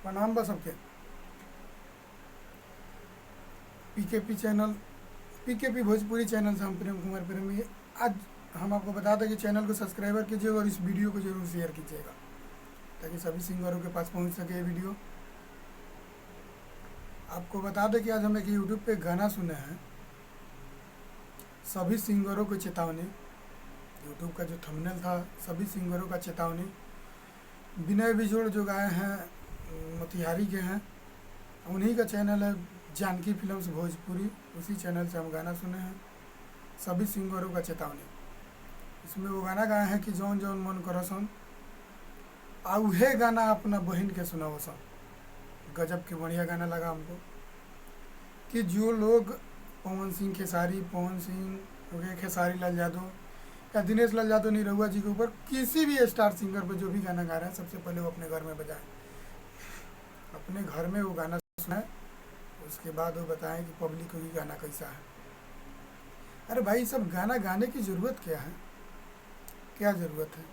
प्रणाम बा सबके। पीकेपी चैनल, पीकेपी भोजपुरी चैनल से हम प्रेम कुमार प्रेमी। आज हम आपको बता दें कि चैनल को सब्सक्राइबर कीजिएगा और इस वीडियो को जरूर शेयर कीजिएगा ताकि सभी सिंगरों के पास पहुंच सके ये वीडियो। आपको बता दें कि आज हम एक यूट्यूब पे गाना सुने हैं, सभी सिंगरों को चेतावनी। यूट्यूब का जो थंबनेल था, सभी सिंगरों का चेतावनी। विनय बिजोड़ जो गाए हैं मोतिहारी के हैं, उन्हीं का चैनल है जानकी फिल्म्स भोजपुरी, उसी चैनल से हम गाना सुने हैं, सभी सिंगरों का चेतावनी। इसमें वो गाना गाए हैं कि जौन जौन मन करसन आ उहे गाना अपना बहन के सुनाओ सन। गजब के बढ़िया गाना लगा हमको कि जो लोग पवन सिंह खेसारी, पवन सिंह हो गए, खेसारी लाल यादव या दिनेश लाल यादव निरहुआ जी के ऊपर किसी भी स्टार सिंगर पर जो भी गाना गा रहे हैं, सबसे पहले वो अपने घर में बजाएं, अपने घर में वो गाना सुनाएं, उसके बाद वो बताएं कि पब्लिक को ये गाना कैसा है। अरे भाई, सब गाना गाने की ज़रूरत क्या है? क्या ज़रूरत है?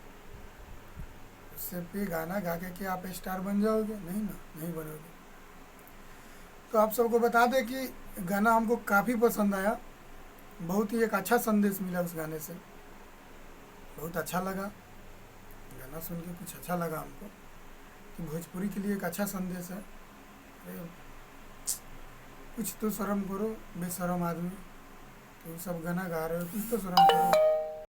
उससे पे गाना गा के क्या आप स्टार बन जाओगे? नहीं ना, नहीं बनोगे। तो आप सबको बता दें कि गाना हमको काफ़ी पसंद आया, बहुत ही एक अच्छा संदेश मिला उस गाने से, बहुत अच्छा लगा गाना सुन के, कुछ अच्छा लगा हमको कि भोजपुरी के लिए एक अच्छा संदेश है। कुछ तो शर्म करो बेशरम आदमी, तो सब गाना गा रहे हो, कुछ तो शर्म करो।